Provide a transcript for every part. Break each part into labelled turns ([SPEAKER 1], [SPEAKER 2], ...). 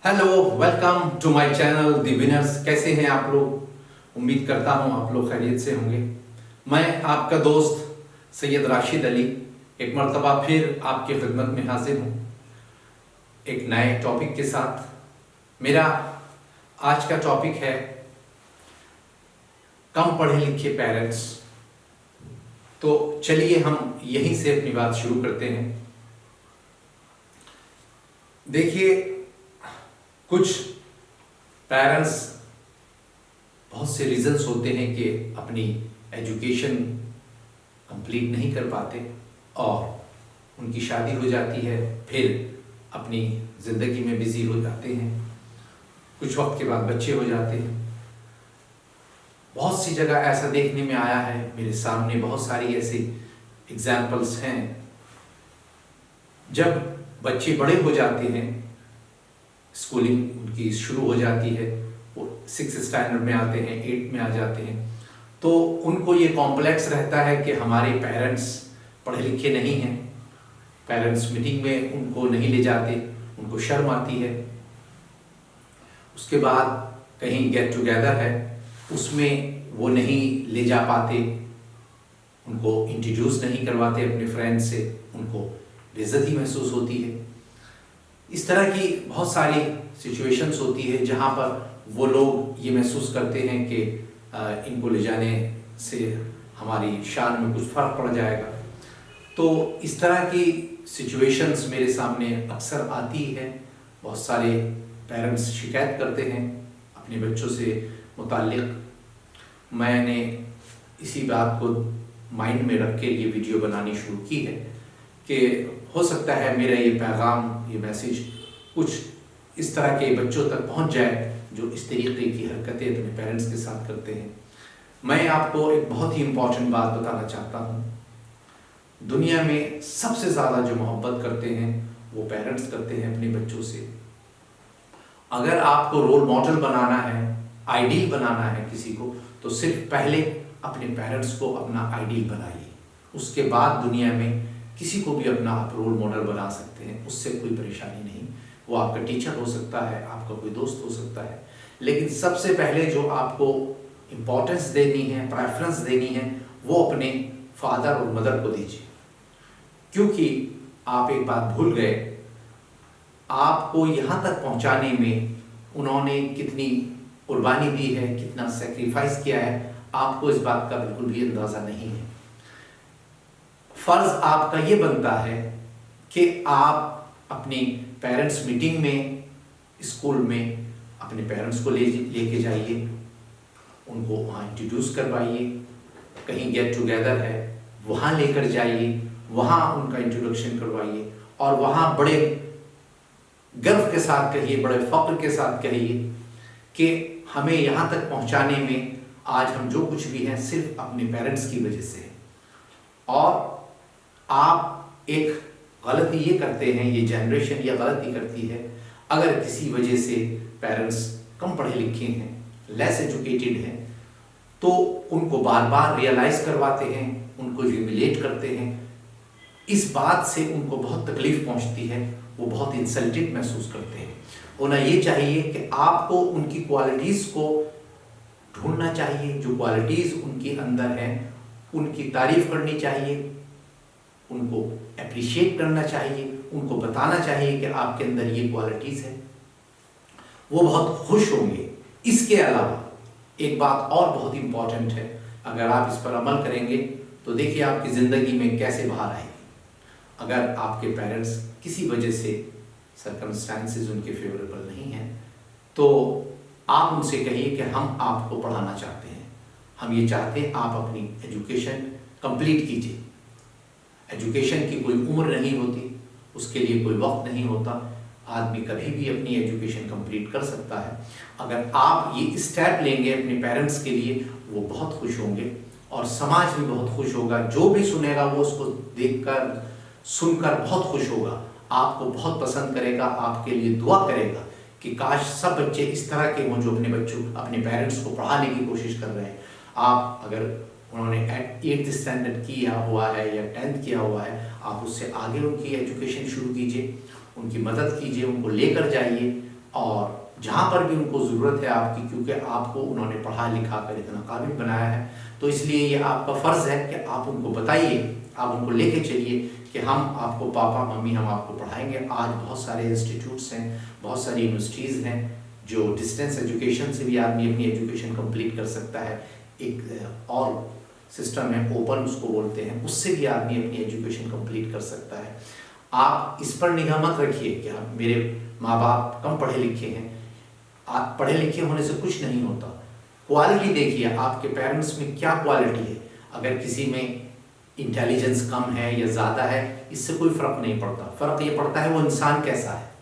[SPEAKER 1] Hello, welcome to my channel the winners. कैसे हैं आप लोग? उम्मीद करता हूं आप लोग खैरियत से होंगे। मैं आपका दोस्त सैयद राशिद अली एक मर्तबा फिर आपकी खिदमत में हाजिर हूं एक नए टॉपिक के साथ। मेरा आज का टॉपिक है कम पढ़े लिखे पेरेंट्स। तो चलिए हम यहीं से अपनी बात शुरू करते हैं। देखिए, कुछ पेरेंट्स बहुत से रीजंस होते हैं कि अपनी एजुकेशन कंप्लीट नहीं कर पाते और उनकी शादी हो जाती है, फिर अपनी ज़िंदगी में बिजी हो जाते हैं। कुछ वक्त के बाद बच्चे हो जाते हैं। बहुत सी जगह ऐसा देखने में आया है, मेरे सामने बहुत सारी ऐसी एग्जाम्पल्स हैं। जब बच्चे बड़े हो जाते हैं, स्कूलिंग उनकी शुरू हो जाती है, वो 6th स्टैंडर्ड में आते हैं, 8 में आ जाते हैं, तो उनको ये कॉम्प्लेक्स रहता है कि हमारे पेरेंट्स पढ़े लिखे नहीं हैं। पेरेंट्स मीटिंग में उनको नहीं ले जाते, उनको शर्म आती है। उसके बाद कहीं गेट टुगेदर है, उसमें वो नहीं ले जा पाते, उनको इंट्रोड्यूस नहीं करवाते अपने फ्रेंड्स से, उनको बेइज्जती महसूस होती है। इस तरह की बहुत सारी सिचुएशंस होती है जहाँ पर वो लोग ये महसूस करते हैं कि इनको ले जाने से हमारी शान में कुछ फ़र्क पड़ जाएगा। तो इस तरह की सिचुएशंस मेरे सामने अक्सर आती है। बहुत सारे पेरेंट्स शिकायत करते हैं अपने बच्चों से मुताल्लिक़। मैंने इसी बात को माइंड में रख के ये वीडियो बनानी शुरू की है कि हो सकता है मेरा ये पैगाम, ये मैसेज कुछ इस तरह के बच्चों तक पहुंच जाए जो इस तरीके की हरकतें अपने पेरेंट्स के साथ करते हैं। मैं आपको एक बहुत ही इम्पॉर्टेंट बात बताना चाहता हूं। दुनिया में सबसे ज़्यादा जो मोहब्बत करते हैं वो पेरेंट्स करते हैं अपने बच्चों से। अगर आपको रोल मॉडल बनाना है, आइडियल बनाना है किसी को, तो सिर्फ पहले अपने पेरेंट्स को अपना आइडियल बनाइए। उसके बाद दुनिया में किसी को भी अपना आप रोल मॉडल बना सकते हैं, उससे कोई परेशानी नहीं। वो आपका टीचर हो सकता है, आपका कोई दोस्त हो सकता है, लेकिन सबसे पहले जो आपको इम्पोर्टेंस देनी है, प्रेफरेंस देनी है, वो अपने फादर और मदर को दीजिए। क्योंकि आप एक बात भूल गए, आपको यहाँ तक पहुँचाने में उन्होंने कितनी कुर्बानी दी है, कितना सेक्रीफाइस किया है, आपको इस बात का बिल्कुल भी अंदाज़ा नहीं है। फर्ज आपका ये बनता है कि आप अपनी पेरेंट्स मीटिंग में, स्कूल में अपने पेरेंट्स को लेके जाइए, उनको वहाँ इंट्रोड्यूस करवाइए। कहीं गेट टुगेदर है, वहाँ लेकर जाइए, वहाँ उनका इंट्रोडक्शन करवाइए और वहाँ बड़े गर्व के साथ कहिए, बड़े फख्र के साथ कहिए कि हमें यहाँ तक पहुँचाने में आज हम जो कुछ भी हैं सिर्फ अपने पेरेंट्स की वजह से है। और आप एक गलती ये करते हैं, ये जनरेशन ये गलती करती है, अगर किसी वजह से पेरेंट्स कम पढ़े लिखे हैं, लेस एजुकेटेड हैं, तो उनको बार बार रियलाइज करवाते हैं, उनको ह्यूमिलेट करते हैं। इस बात से उनको बहुत तकलीफ पहुंचती है, वो बहुत इंसल्टेड महसूस करते हैं। होना ये चाहिए कि आपको उनकी क्वालिटीज़ को ढूंढना चाहिए, जो क्वालिटीज़ उनके अंदर हैं उनकी तारीफ करनी चाहिए, उनको अप्रिशिएट करना चाहिए, उनको बताना चाहिए कि आपके अंदर ये क्वालिटीज़ हैं। वो बहुत खुश होंगे। इसके अलावा एक बात और बहुत इम्पॉर्टेंट है, अगर आप इस पर अमल करेंगे तो देखिए आपकी ज़िंदगी में कैसे बाहर आएगी। अगर आपके पेरेंट्स किसी वजह से सर्कमस्टांसेस उनके फेवरेबल नहीं हैं, तो आप उनसे कहिए कि हम आपको पढ़ाना चाहते हैं, हम ये चाहते हैं आप अपनी एजुकेशन कंप्लीट कीजिए। एजुकेशन की कोई उम्र नहीं होती, उसके लिए कोई वक्त नहीं होता, आदमी कभी भी अपनी एजुकेशन कंप्लीट कर सकता है। अगर आप ये स्टेप लेंगे अपने पेरेंट्स के लिए, वो बहुत खुश होंगे और समाज भी बहुत खुश होगा। जो भी सुनेगा वो उसको देखकर सुनकर बहुत खुश होगा, आपको बहुत पसंद करेगा, आपके लिए दुआ करेगा कि काश सब बच्चे इस तरह के हों जो अपने बच्चों, अपने पेरेंट्स को पढ़ाने की कोशिश कर रहे हैं। आप अगर उन्होंने 8th स्टैंडर्ड किया हुआ है या 10th किया हुआ है, आप उससे आगे उनकी एजुकेशन शुरू कीजिए, उनकी मदद कीजिए, उनको लेकर जाइए, और जहाँ पर भी उनको ज़रूरत है आपकी, क्योंकि आपको उन्होंने पढ़ा लिखा कर इतना काबिल बनाया है, तो इसलिए ये आपका फ़र्ज़ है कि आप उनको बताइए, आप उनको लेके चलिए कि हम आपको, पापा मम्मी हम आपको पढ़ाएंगे। आज बहुत सारे इंस्टीट्यूट्स हैं, बहुत सारी यूनिवर्सिटीज़ हैं जो डिस्टेंस एजुकेशन से भी आदमी अपनी एजुकेशन कंप्लीट कर सकता है। एक और सिस्टम है, ओपन उसको बोलते हैं, उससे भी आदमी अपनी एजुकेशन कंप्लीट कर सकता है। आप इस पर निगाह मत रखिए कि मेरे माँ बाप कम पढ़े लिखे हैं। आप पढ़े लिखे होने से कुछ नहीं होता। क्वालिटी देखिए, आपके पेरेंट्स में क्या क्वालिटी है। अगर किसी में इंटेलिजेंस कम है या ज़्यादा है, इससे कोई फ़र्क नहीं पड़ता। फ़र्क ये पड़ता है वो इंसान कैसा है।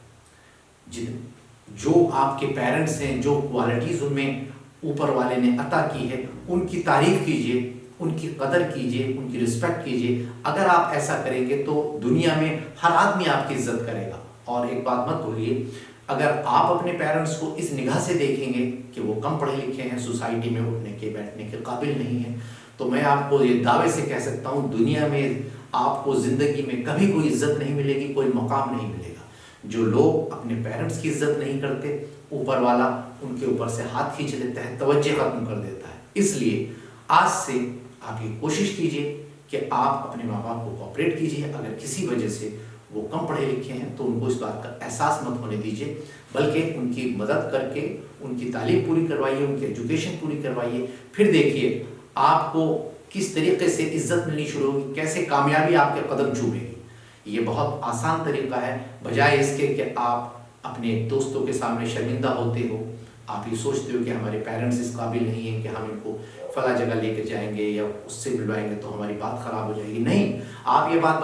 [SPEAKER 1] जो आपके पेरेंट्स हैं, जो क्वालिटीज़ उनमें ऊपर वाले ने अता की है, उनकी तारीफ़ कीजिए, उनकी कदर कीजिए, उनकी रिस्पेक्ट कीजिए। अगर आप ऐसा करेंगे तो दुनिया में हर आदमी आपकी इज्जत करेगा। और एक बात मत भूलिए, अगर आप अपने पेरेंट्स को इस निगाह से देखेंगे कि वो कम पढ़े लिखे हैं, सोसाइटी में उठने के बैठने के काबिल नहीं है, तो मैं आपको ये दावे से कह सकता हूँ, दुनिया में आपको ज़िंदगी में कभी कोई इज्जत नहीं मिलेगी, कोई मकाम नहीं मिलेगा। जो लोग अपने पेरेंट्स की इज्जत नहीं करते, ऊपर वाला उनके ऊपर से हाथ खींच लेता है, तवज्जो खत्म कर देता है। इसलिए आज से आप ये कोशिश कीजिए कि आप अपने माँ बाप को कोऑपरेट कीजिए। अगर किसी वजह से वो कम पढ़े लिखे हैं तो उनको इस बात का एहसास मत होने दीजिए, बल्कि उनकी मदद करके उनकी तालीम पूरी करवाइए, उनकी एजुकेशन पूरी करवाइए। फिर देखिए आपको किस तरीके से इज्जत मिलनी शुरू होगी, कैसे कामयाबी आपके कदम चूमेगी। ये बहुत आसान तरीका है, बजाय इसके कि आप अपने दोस्तों के सामने शर्मिंदा होते हो, आप ये सोचते हो कि हमारे पेरेंट्स इस काबिल नहीं हैं कि हम इनको फला जगह लेके जाएंगे या उससे मिलवाएंगे तो हमारी बात खराब हो जाएगी। नहीं, आप ये बात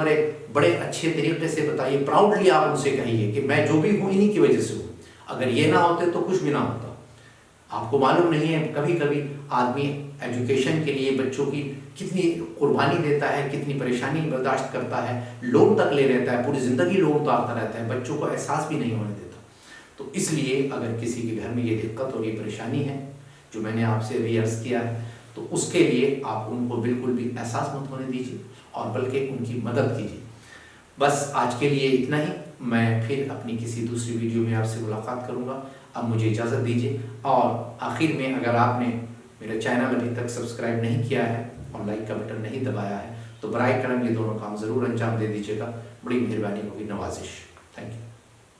[SPEAKER 1] बड़े अच्छे तरीके से बताइए, प्राउडली आप उनसे कहिए कि मैं जो भी हूँ इन्हीं की वजह से हूँ। अगर ये ना होते तो कुछ भी ना होता। आपको मालूम नहीं है, कभी कभी आदमी एजुकेशन के लिए बच्चों की कितनी कुर्बानी देता है, कितनी परेशानी बर्दाश्त करता है, लोन तक ले लेता है, पूरी ज़िंदगी लोन उतारता रहता है, बच्चों को एहसास भी नहीं होने देता। तो इसलिए अगर किसी के घर में ये दिक्कत और ये परेशानी है जो मैंने आपसे अभी अर्ज़ किया है, तो उसके लिए आप उनको बिल्कुल भी एहसास मत होने दीजिए और बल्कि उनकी मदद कीजिए। बस आज के लिए इतना ही। मैं फिर अपनी किसी दूसरी वीडियो में आपसे मुलाकात करूंगा। अब मुझे इजाज़त दीजिए। और आखिर में, अगर आपने मेरा चैनल अभी तक सब्सक्राइब नहीं किया है और लाइक का बटन नहीं दबाया है, तो बराए करम ये दोनों काम ज़रूर अंजाम दे दीजिएगा। बड़ी मेहरबानी होगी, नवाजिश। Thank you.